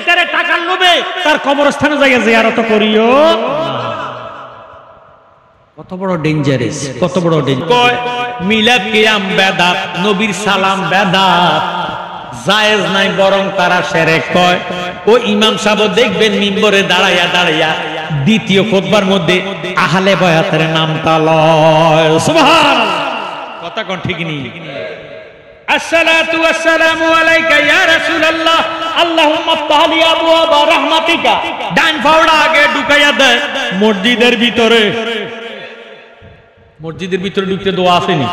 এইটারে টাকার লোভে তার কবরস্থানে যাইয়া জিয়ারত করিও। কত বড় ডেঞ্জারাস, কত বড় ডেঞ্জারাস। কয় মিলাদ কিয়াম বেদাত, নবীর সালাম বেদাত, জায়েজ নাই বরং তারা শিরক। কয় ও ইমাম সাহেব দেখবেন মিম্বরে দাঁড়াইয়া দাঁড়াইয়া দ্বিতীয় খুতবার মধ্যে আহলে বায়াতের নামটা লয়। সুবহানাল্লাহ, কথা কোন ঠিক নি? আসসালাতু ওয়াসসালামু আলাইকা ইয়া রাসূলুল্লাহ, আল্লাহুম্মা আফতাহলি আবওয়াবা রাহমাতিকা। ডান ফাওড়া আগে ঢুকাইয়া দেয় মসজিদের ভিতরে। মসজিদের ভিতরে ঢুকতে দোয়া আসেনি?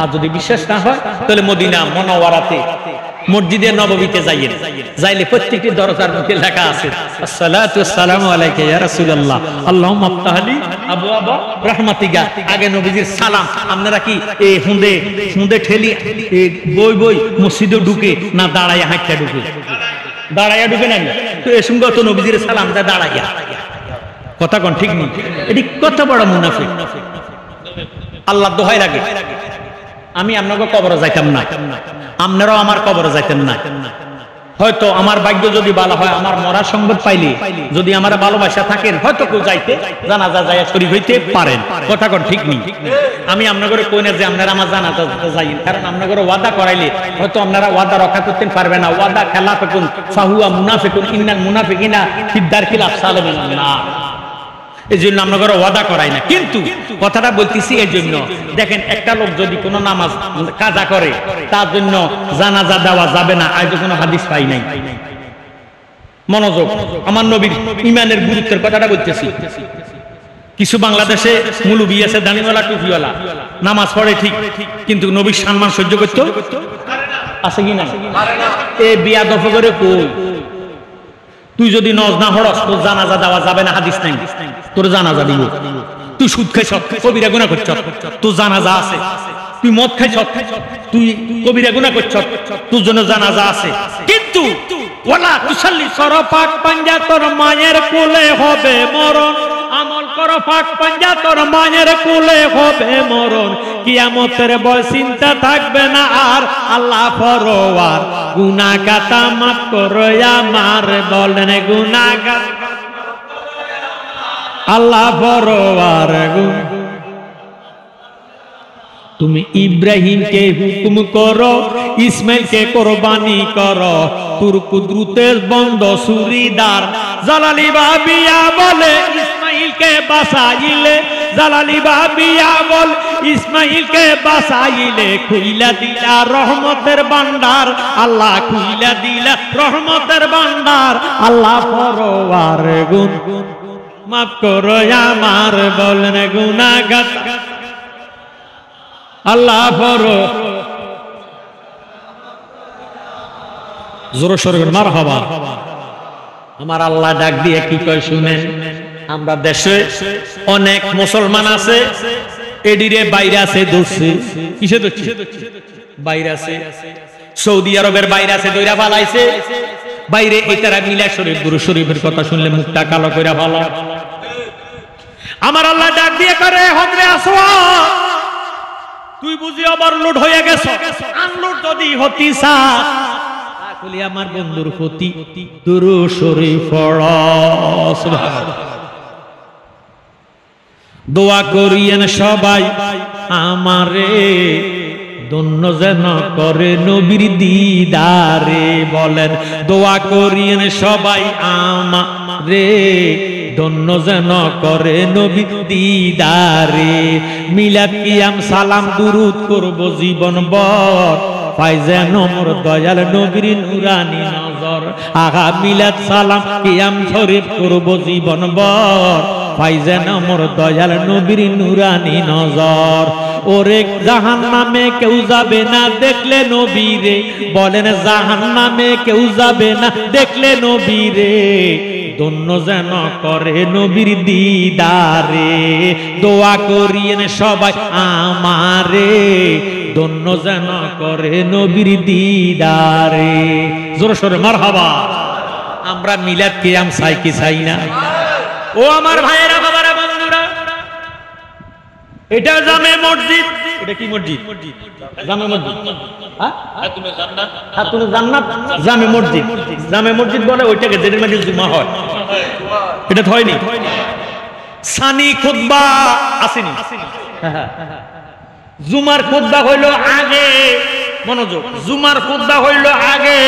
আর যদি বিশ্বাস না হয় তাহলে মদিনা মুনাওয়ারাতে মসজিদে নববীতে যাইয়েন, যাইলে প্রত্যেকটি দরজার মুখে লেখা আছে আসসালাতু ওয়াসসালামু আলাইকা ইয়া রাসূলুল্লাহ, আল্লাহুম্মা আফতাহলি আবওয়াবা রাহমাতিকা। আগে নবীজির সালাম। আপনারা কি এই হুঁদে ঠেলি বই বই মসজিদে ঢুকে না দাঁড়াইয়া হাঁটতে ঢুকে? দাঁড়াইয়া ঢুকে না তো এ সঙ্গে তো নবীজির সালাম দা দাঁড়াইয়া। কথা কোন ঠিক নেই? এটি কত বড় মুনাফিক। আল্লাহ দোহাই লাগে, আমি আপনাকে কবরে যাইতাম না, আপনারাও আমার কবরে যাইতেন না। হয়তো আমার ভাগ্য যদি ভালো হয়, আমার মরার সংবাদ পাইলে যদি আমার ভালোবাসা থাকেন, হয়তো কেউ যাইতে জানাজা যায় শরীফ হইতে পারেন। কথা কোন ঠিক নেই? আমি আপনাদের কই না যে আপনারা আমার জানাজা যাইন, কারণ আপনাদের ওয়াদা করাইলে হয়তো আপনারা ওয়াদা রক্ষা করতে পারবেন না। ওয়াদা খেলাফিকুন ফাহুয়া মুনাফিকুন, ইন্নাল মুনাফিকিনা ফিদ দারকিল আসফালি মিনান নার। এই জন্য আপনাদের ওয়াদা করাই না। কিন্তু কথাটা বলতেছি এই জন্য, দেখেন একটা লোক যদি কোনো নামাজ কাজা করে তার জন্য জানাজা দেওয়া যাবে না, আজ কোনো হাদিস পাই নাই। মনোযোগ, আমার নবীর ইমানের গুরুত্বের কথাটা বলতেছি। কিছু বাংলাদেশে মুলুবি আছে, দানিওয়ালা টুপিওয়ালা, নামাজ পড়ে ঠিক, কিন্তু নবীর সম্মান সহ্য করতে আছে কি না? এ বিয়া দফ করে কই তুই যদি নজ না হরস তোর জানাজা দেওয়া যাবে না, হাদিস নাই। তোর জানাজা দিব। তুই সুদ খাইছ, কবিরা গুনাহ করছ, তোর জানাজা আছে। তুই মদ খাইছ, তুই কবিরা গুনাহ করছ, তোর জন্য জানাজা আছে। কিন্তু ওয়ালা তুসাল্লি সর পাক পাঞ্জা, তোর মায়ের কোলে হবে মরণ। আমল কর পাক পাঞ্জা, তোর মায়ের কোলে হবে মরণ। কিয়ামতের ভয় চিন্তা থাকবে না আর, আল্লাহ পরওয়ার গুনাহ কাতা মাফ করো আমার। বলেন গুনাহগার আল্লাহ পরওয়ার। তুমি ইব্রাহিমকে হুকুম করো, ইসমাইলকে কোরবানি করো, তোর কুদরতের বন্ধ সুরিদার। জালালি বাবিয়া বলে ইসমাইলকে বাঁচাইলে, জালালি বাবিয়া বল ইসমাইলকে বাঁচাইলে, খুইলা দিলা রহমতের ভান্ডার। আল্লাহ খুইলা দিলা রহমতের ভান্ডার। আল্লাহ পরওয়ার গুণ মাফ করো আমার। বলেন গুনাহগার আল্লাহ পরো। জোরে সোরে মারহাবা। আমার আল্লাহ ডাক দিয়ে কি কয় শুনেন। আমরা দেশে অনেক মুসলমান আছে, এডিরে বাইরে আছে দোষে। কিসে দোষে? বাইরে আছে, সৌদি আরবের বাইরে আছে, দইরা ফালাইছে বাইরে। এটারা মিলা শরীফ গুরু শরীফের কথা শুনলে মুখটা কালো কইরা ভালো। আমার আল্লাহ ডাক দিয়ে করে হজরে আসওয়াদ, তুই বুঝি ওভারলোড হয়ে গেছ, আনলোড যদি হতি সা তাহলে আমার বন্ধুর প্রতি দুরূদ শরীফ পড়ো। সুবহানাল্লাহ। দোয়া করিয়েন সবাই আমারে, ধন্য যেন করে নবীর দিদারে। বলেন দোয়া করিয়েন সবাই আমারে, ধন্য যেন করে নবীর দিদারে। মিলাদ কিয়াম সালাম দুরূদ করব জীবন ভর, পাই যেন মোর দয়াল নবীর নুরানি নজর। আগা মিলাদ সালাম কিয়াম শরীফ করব জীবন ভর, পাই যেন মোর দয়াল নবীর নুরানি নজর। ওরে জাহান্নামে কেউ যাবে না দেখলে নবীরে। বলেন জাহান্নামে কেউ যাবে না দেখলে নবীরে, ধন্য যেন করে নবীর দিদারে। দোয়া করিয়েন সবাই আমারে, ধন্য যেন করে নবীর দিদারে। জোরে সোরে মারহাবা। আমরা মিলাদ কিয়াম চাই কি চাই না? ও আমার ভাইয়েরা, বাবারা, বন্ধুরা, এটা জামে মসজিদ। এটা কি মসজিদ? জামে মসজিদ। হ্যাঁ, খাতুনে জান্নাত জামে মসজিদ। জামে মসজিদ বলে ওইটাকে যেটার মধ্যে জুমা হয়, এটা তো হয়নি। সানি খুতবা আসেনি। জুমার খুতবা হইলো আগে, মনোযোগ, জুমার খুতবা হইলো আগে,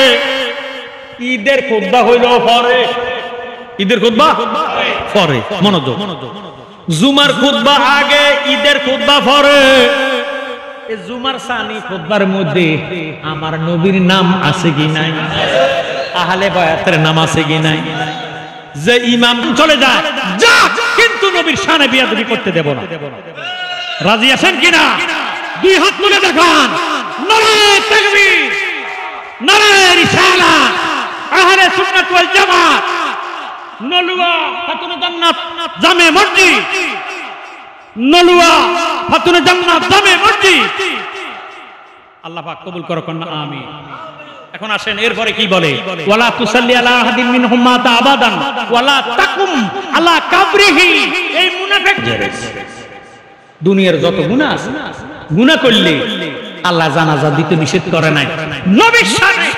ঈদের খুতবা হইলো পরে। ঈদের খুতবা পরে, মনোযোগ, জুমার খুতবা আগে, ঈদের খুতবা পরে। এই জুমার সানি খুতবার মধ্যে আমার নবীর নাম আছে কি নাই? আহলে বায়াতের নাম আছে কি নাই? যে ইমাম চলে যায় যা, কিন্তু নবীর শানে বিয়াদবি করতে দেব না। রাজি আছেন কিনা? দুই হাত তুলে দেখান। নারে তাকবীর, নারে রিসালাত, আহলে সুন্নাত ওয়াল জামাত, নলুয়া খাতুনে জান্নাত জামে মসজিদ, নলুয়া খাতুনে জান্নাত জামে মসজিদ। আল্লাহ পাক কবুল করুক না, আমিন। এখন আসেন এরপরে কি বলে, ওয়ালা তুসাল্লি আলা আহাদিন মিনহুম মাতা আবাদান ওয়ালা তাকুম আলা কাবরিহি। এই মুনাফিক দুনিয়ার যত গুনাহ আছে, গুনাহ করলে আল্লাহ জানাজা দিতে নিষেধ করে নাই। নবীর সাথে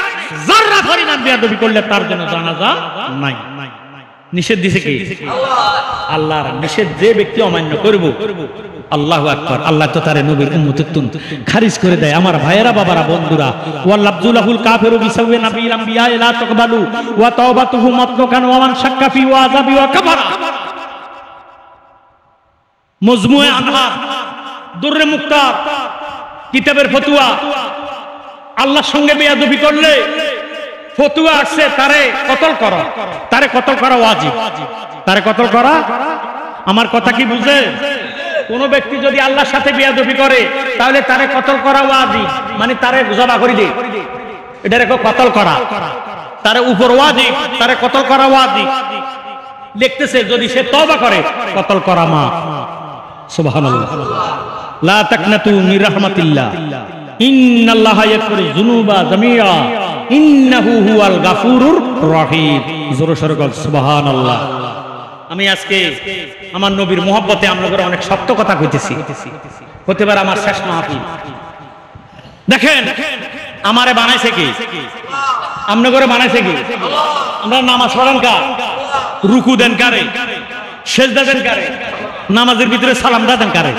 যারা পরিমাণ বেয়াদবি করলে তার জন্য জানাজা নাই, নিষেধ দিয়েছে কি? আল্লাহর নিষেধ যে ব্যক্তি অমান্য করব, আল্লাহু আকবার, আল্লাহ তো তারে নবীর উম্মতের তুন খারিজ করে দেয়। আমার ভাইয়েরা, বাবারা, বন্ধুরা, ওয়াল্লাবজুলাহুল কাফিরু বিসাওয়ি নাবিয়্যিল আম্বিয়া লা তাকবালু ওয়া তাওবাতুহু মাতলুকান ওয়া মান শাক্কা ফি ওয়াযাবি ওয়া কাফারা। মজমুয়ে আনহার, দুররে মুক্তার কিতাবের ফতোয়া। আল্লাহর সঙ্গে বেয়াদবি করলে ফতোয়া আসছে তারে কতল করা, তারে কতল করা ওয়াজিব, তারে কতল করা। আমার কথা কি বুঝে? কোন ব্যক্তি যদি আল্লাহর সাথে বেয়াদবি করে তাহলে তারে কতল করা ওয়াজিব, মানে তারে জবা করে দে, এটারে কতল করা, তারে উপর ওয়াজিব, তারে কতল করা ওয়াজিব। লিখতেছে যদি সে তওবা করে কতল করা মা। সুবহানাল্লাহ। লা তাকনাতু মির রাহমাতিল্লাহ, ইন্নাল্লাহা ইয়াগফিরু যুনুবা জামিআ ইন্নাহু হুয়াল গাফুরুর রহিম। জোরে সোরে বল সুবহানাল্লাহ। আমি আজকে আমার নবীর মহব্বতে আপনাদের অনেক সত্য কথা কইতেছি, হতে পারে আমার শেষ মাহফিল। দেখেন আমারে বানাইছে কি? আপনাদের বানাইছে কি? আমরা নামাজ পড়েন কার? রুকু দেন কারে? সেজদা দেন কারে? নামাজের ভিতরে সালাম দেন কারে?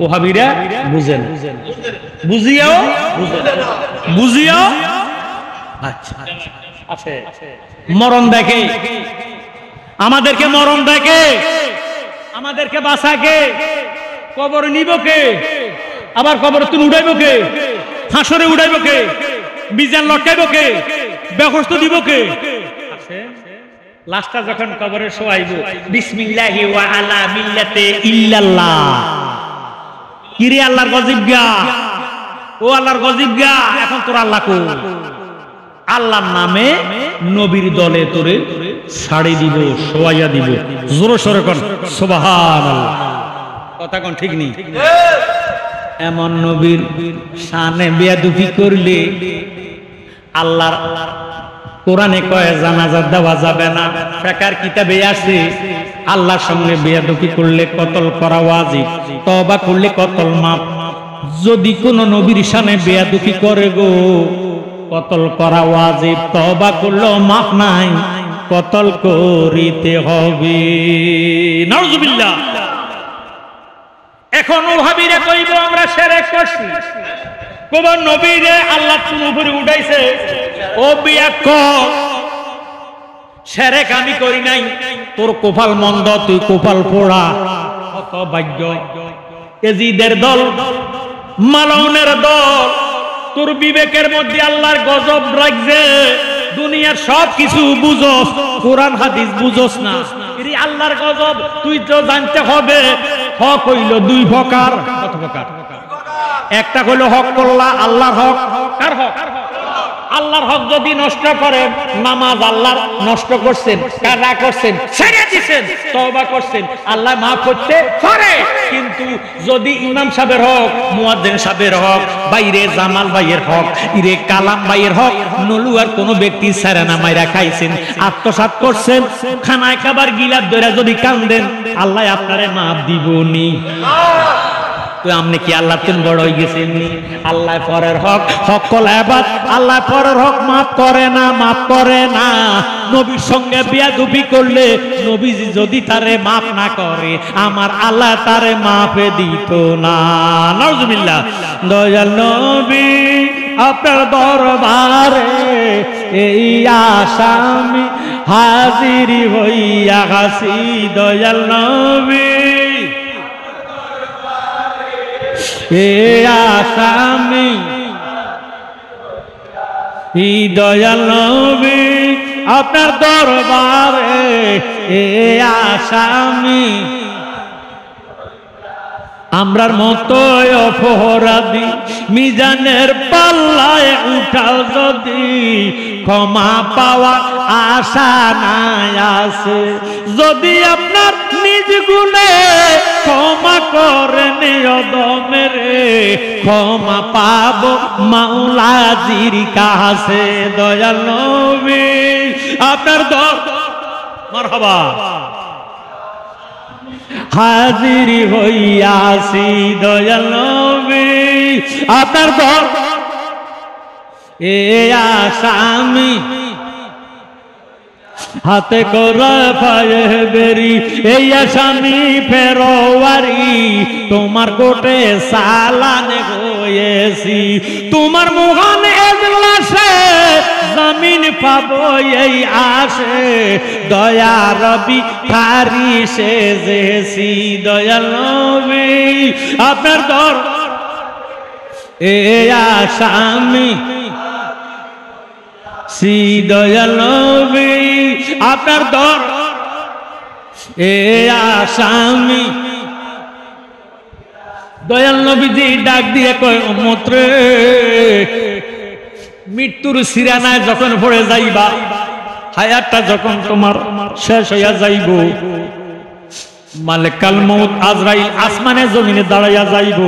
ওহাবিরা বুঝেন, বুঝিয়াও বুঝিয়াও আচ্ছা আছে মরণ দেখে, আমাদেরকে মরণ দেখে, আমাদেরকে বাঁচাকে, কবর নিব কে, আবার কবর তুন উড়াইব কে, হাসরে উড়াইব কে, মিজান লটকাইব কে, বেহস্ত দিব কে। লাস্টটা যখন কবরে শোয়াইব, বিসমিল্লাহি ওয়া আলা মিল্লাতে ইল্লাল্লাহ। কিরে আল্লাহর গজব গা, ও আল্লাহর গজব গা, এখন তোর আল্লাহ কো? আল্লাহর নামে নবীর দলে তোরে ছাড়ি দিব, শোয়াইয়া দিব। জোরে সোরে কোন সুবহানাল্লাহ। কথা কোন ঠিক নেই? এমন নবীর শানে বেয়াদবি করলে আল্লাহর কোরআনে কয় জানাজা দেওয়া যাবে না। ফিকহের কিতাবে আছে আল্লাহর সঙ্গে বেয়াদবি করলে কতল করা ওয়াজিব, তওবা করলে কতল মাফ। যদি কোন নবীর শানে বেয়াদবি করে গো, কতল করা ওয়াজিব, তওবা করলেও মাফ নাই, কতল করিতে হবে। নাউজুবিল্লাহ। এখন ওহাবীরা কইব আমরা শিরক করছি, কোন নবীরে আল্লাহ কোন উপরে উঠাইছে, ও বিয়া ক শিরক আমি করি নাই, তোর কপাল মন্দ, তুই কপাল পোড়া, কত ভাগ্য। এজিদের দল, মালাউনের দল, তোর বিবেকের মধ্যে আল্লাহর গজব রাখছে, দুনিয়ার সব কিছু বুঝোস, কোরআন হাদিস বুঝোস না। এই আল্লাহর গজব তুই তো জানতে হবে। হক হইল দুই প্রকার। কত প্রকার? একটা হইল হক করলা আল্লাহর হক। কার হক? আল্লাহর হক যদি নষ্ট করে, নামাজ আল্লাহর নষ্ট করছেন, কাজা করছেন, ছেড়ে দিচ্ছেন, তওবা করছেন, আল্লাহ মাফ করতে পারে। কিন্তু যদি ইমাম সাহেবের হক, মুয়াজ্জিন সাহেবের হক, বাইরে জামাল ভাইয়ের হক, ইরে কালাম ভাইয়ের হক নলুয়ার কোন ব্যক্তি ছাড়া না মাইরা খাইছেন, আত্মসাৎ করছেন, খানায় খাবার গিলাপ ধরে যদি কান্দেন, আল্লাহ আপনারে মাফ দিবনি। তো আপনি কি আল্লাহ তুমি বড় হয়ে গেছেন? আল্লাহ পরের হক সকল ইবাদ, আল্লাহ পরের হক মাফ করে না, মাফ করে না। নবীর সঙ্গে বেয়াদবি করলে নবীজি যদি তারে মাফ না করে, আমার আল্লাহ তারে মাফে দিত না। নাউজুবিল্লাহ। দয়াল নবী আপনার দরবারে এই আসামি হাজির হইয়া হাসি। দয়াল নবী এ আসামি, দয়াল নবী আপনার দরবারে এ আসামি, আমরার মতো অপরাধী মিজানের পাল্লায় উঠাও যদি, ক্ষমা পাওয়া আশা নাই আছে। যদি আপনার নিজ গুণে ক্ষমা করেন অদমের, ক্ষমা পাব মাওলাজির কাছে। দয়াল নবী আপনার মারহাবা হাজির হইয়াছি। দয়াল নবী আপনার ঘর এ আসামি, হাতে করে পায়ে বেরি এই আসামি ফেরোয়ারি, তোমার কোটে সালানে হয়েছি, তোমার মহান এজলাসে জামিন পাবো এই আশে, দয়া রবি খারি সেজেছি। দয়াল নবী আপনার দর এ আসামি, দয়াল নবী আপনার দর এ আসামি। দয়াল নবীজি ডাক দিয়ে কয় উম্মত রে, মৃত্যুর সিরানায় যখন পড়ে যাইবা, হায়াতটা যখন তোমার শেষ হইয়া যাইব, মালিকাল মউত আজরাইল আসমানে জমিনে দাঁড়াইয়া যাইব।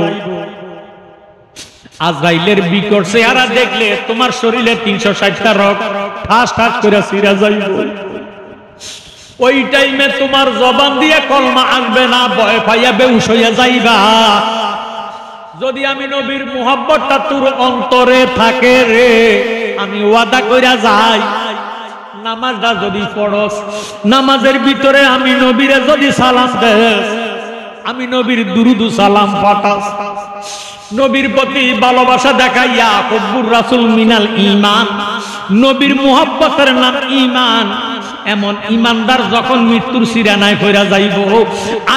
আজরাইলের বিকট চেহারা দেখলে তোমার শরীরে 360টা রগ ঠাস ঠাস করে ছিঁড়া যাইব। ওই টাইমে তোমার জবান দিয়ে কলমা আসবে না, ভয় পাইয়া বেহুশ হইয়া যাইবা। যদি আমি নবীর মুহাব্বতটা তোর অন্তরে থাকে রে, আমি ওয়াদা কইরা যাই, নামাজটা যদি পড়স, নামাজের ভিতরে আমি নবীরে যদি সালাম দেস, আমি নবীর দুরুদ সালাম পাঠাস, নবীর প্রতি ভালোবাসা দেখাইয়া, হুব্বুর রাসূল মিনাল ঈমান, নবীর মুহাব্বতের নাম ঈমান। এমন ঈমানদার যখন মৃত্যুর সিরানায় কইরা যাইব,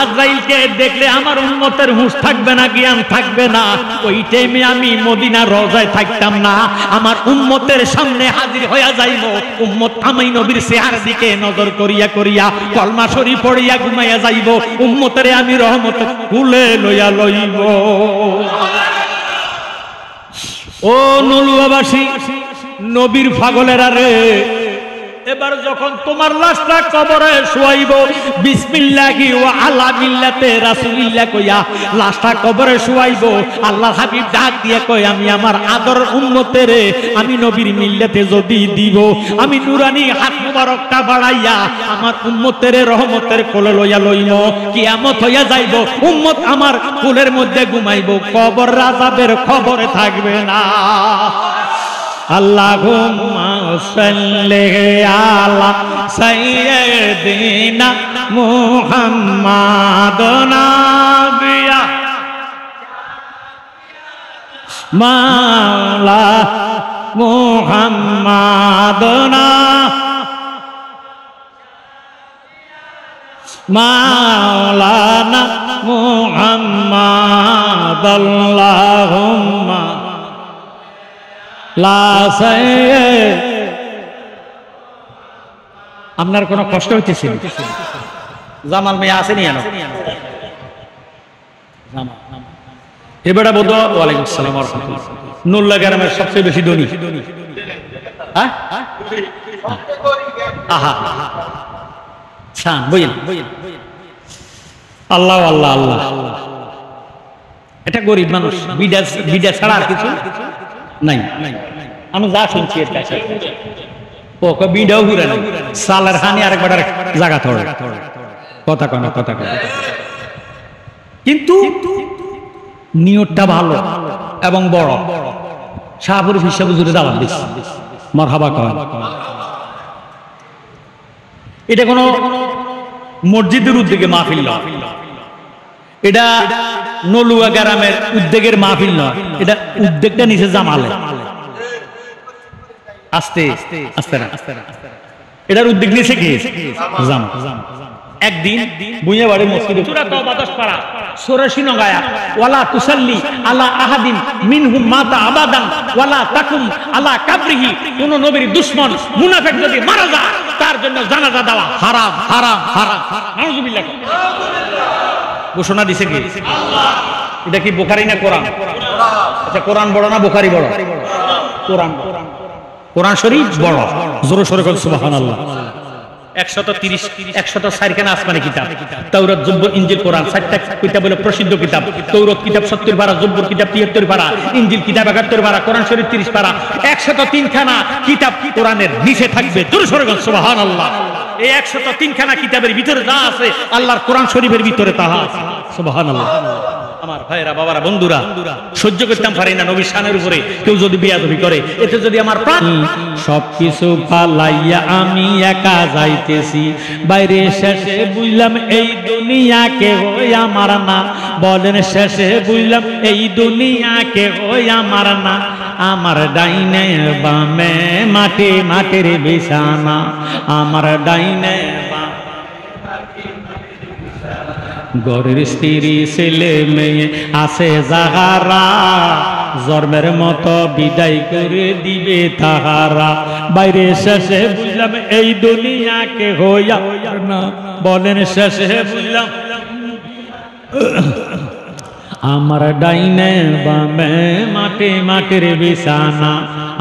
আজরাইলকে দেখলে আমার উম্মতের হুঁশ থাকবে না, জ্ঞান থাকবে না। ওই টাইমে আমি মদিনার রওজায় থাকতাম না, আমার উম্মতের সামনে হাজির হইয়া যাইব। উম্মত আমি নবীর চেহারার দিকে নজর করিয়া করিয়া কলমা শরীফ পড়িয়া ঘুমাইয়া যাইব। উম্মতের আমি রহমত কুলে লইয়া লইব। ও নলুয়াবাসী, নবীর পাগলেরা রে, এবার যখন তোমার লাশটা কবরে শোয়াইব, বিসমিল্লাহি ওয়া আলা মিল্লাতে রাসূলিল্লাহ কইয়া লাশটা কবরে শোয়াইব, আল্লাহর হাবিব ডাক দিয়ে কয়, আমি আমার আদর উম্মতের আমি নবীর মিল্লাতে যদি দিব, আমি নুরানি হাত মুবারকটা বাড়াইয়া আমার উম্মতের রহমতের কোলে লইয়া লইব। কিয়ামত হইয়া যাইব, উম্মত আমার কোলের মধ্যে ঘুমাইব, কবর আযাবের খবরে থাকবে না। আল্লাহুম্মা সাল্লি আলা সাইয়্যিদিনা মুহাম্মাদিন নাবিয়া মাওলা মুহাম্মাদিন মাওলানা মুহাম্মাদ আল্লাহুম্মা আপনার কোন কষ্ট হইতেছে? জামাল মেয়ে আসেনি এবারে বোধ। ওয়ালাইকুম আসসালাম। নুল্লাহ গ্রামের সবচেয়ে বেশি ধনী। আহা শান বইল আল্লাহ আল্লাহ আল্লাহ, এটা গরিব মানুষ, বিডা ছাড়া আর কিছু নাই। আমি যা শুনছি এর কাছে ও বিডাও ঘুরে নাই, সালের হানি আরেকবার জায়গা থড়ে কথা কনা কথা কনা, কিন্তু নিয়তটা ভালো এবং বড়। শাহপুর হিসাবে জুড়ে দাওয়াত দিস মারহাবা কয়। এটা কোনো মসজিদের উদ্যোগে মাহফিল নয়, এটা নলুয়া গ্রামের উদ্যোগের মাহফিল নয়, এটা উদ্যোগটা নিচে জামালে আস্তে আস্তে না, এটার উদ্যোগ নিচে কি জামা। একদিন বুইয়া বাড়ি মসজিদে সূরা তাওবা 10 পারা 84 নং আয়াত, ওয়ালা তুসাল্লি আলা আহাদিন মিনহুম মাতা আবাদান ওয়ালা তাকুম আলা কাবরিহি, কোন নবীর দুশমন মুনাফিক যদি মারা যায় তার জন্য জানাজা দেওয়া হারাম হারাম হারাম। নাউজুবিল্লাহ, ঘোষণা দিছে কি আল্লাহ? এটা কি বুখারী না কোরআন? আচ্ছা, কোরআন বড় না বুখারী বড়? কোরআন, কোরআন শরীফ বড়। জোরে সোরে বল সুবহানাল্লাহ। 134 খানা আসমানি কিতাব, তাওরাত, জব্বুর, ইনজিল, কোরআন, 4টা কিতাব হলো প্রসিদ্ধ কিতাব। তাওরাত কিতাব 70 পারা, জব্বুর কিতাব 73 পারা, ইনজিল কিতাব 71 পারা, কোরআন শরীফ 30 পারা। 103 খানা কিতাব কোরআনের নিচে থাকবে। জোরে সোরে বল সুবহানাল্লাহ। এই 103 খানা কিতাবের ভিতরে যা আছে আল্লাহর কোরআন শরীফের ভিতরে তাহা আছে। সুবহানাল্লাহ। আমার ভাইরা, বাবারা, বন্ধুরা, সহ্য করতাম পারি না নবীর শানের উপরে কেউ যদি বেয়াদবি করে। এতে যদি আমার প্রাণ সবকিছু ফালাইয়া আমি একা যাইতেছি বাইরে, শেষে বুঝলাম এই দুনিয়া কেহই আমার না। বলেন শেষে বুঝলাম এই দুনিয়া কেহই আমার না। আমার ডাইনে বামে মাটি মাটির বিছানা, আমার ডাইনে গরের স্ত্রী ছেলে মেয়ে আছে যাহারা, জন্মের মতো বিদায় করে দিবে তাহারা। বাইরে শেষে বুঝলাম এই দুনিয়াকে হইয়া না। বলেন শেষে বুঝলাম আমার ডাইনে বামে মাটি মাটির বিছানা,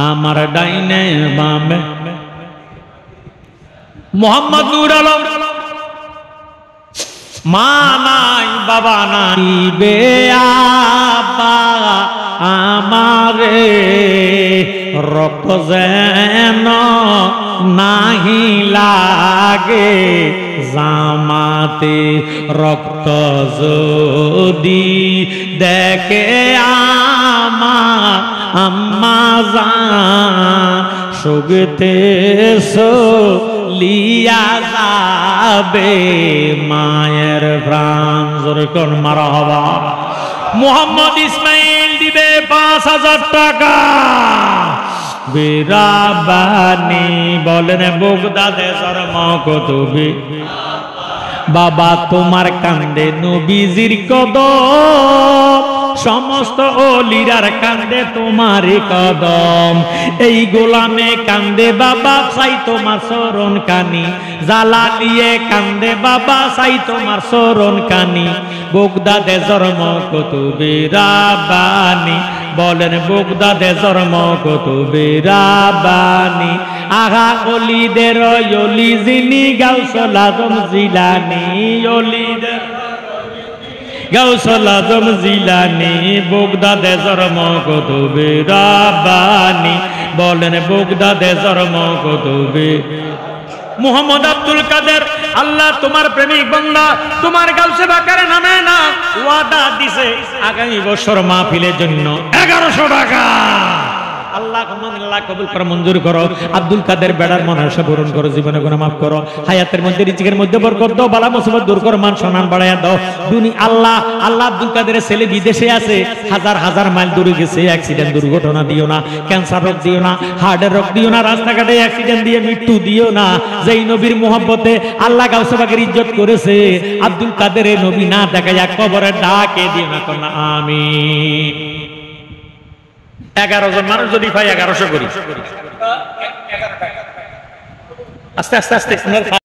আমার ডাইনে বামে। মোহাম্মদ নূর আলম, মা নাই বাবা নাই বে আব্বা আমারে, রক্ত যেন নাহি লাগে জামাতে, রক্ত যদি দেখে আম্মা জান সুগতে লিয়া যাবে মায়ের প্রাণ। জোরে কোন মারহাবা। মোহাম্মদ ইসমাইল দিবে 5000 টাকা বিরাবানি। বলেন বগদাদে জন্ম কতবে বাবা, তোমার কান্দে নবীজির কদম, সমস্ত ওলিরার কান্দে তোমারই কদম। এই গোলামে কান্দে বাবা চাই তোমার চরণ কানি, জ্বালা দিয়ে কান্দে বাবা চাই তোমার চরণ কানি। বগদাদে জন্ম কুতুবে রাব্বানি। বলেন বগদাদে জন্ম কুতুবে রাব্বানি। আহা অলিদের অলি যিনি গাউসুল আজম জিলানী, অলিদের গাউসুল আজম জিলানী। বগদাদে জন্ম কুতুবে রাব্বানি। বলেন বগদাদে জন্ম কুতুবে। মুহাম্মদ আব্দুল কাদের, আল্লাহ তোমার প্রেমিক বান্দা তোমার গাউসে বাকারে নামে না ওয়াদা দিছে আগামী বছর মাহফিলের জন্য 1100 টাকা। আল্লাহ কবুল করো, মঞ্জুর করো। আব্দুল কাদের বেড়ার মনাশা পূরণ করো, জীবনে গুনাহ মাফ করো, হায়াতের মধ্যে রিজিকের মধ্যে বরকত দাও, বালা মুসিবত দূর করো, মান সম্মান বাড়ায়া দাও। আল্লাহ আব্দুল কাদেরের ছেলে বিদেশে আছে, হাজার হাজার মাইল দূরে গেছে, অ্যাক্সিডেন্ট দুর্ঘটনা দিও না, ক্যান্সার রোগ দিও না, হার্টের রোগ দিও না, রাস্তাঘাটে অ্যাক্সিডেন্ট দিয়ে মৃত্যু দিও না। যেই নবীর মোহাব্বতে আল্লাহ গাউসে পাকের ইজ্জত করেছে, আব্দুল কাদেরের নবী না দেখাইয়া কবরে ডাকে দিও না। কোন আমিন। 11 জন মানুষ যদি পাই 1100 করি। আস্তে আস্তে আস্তে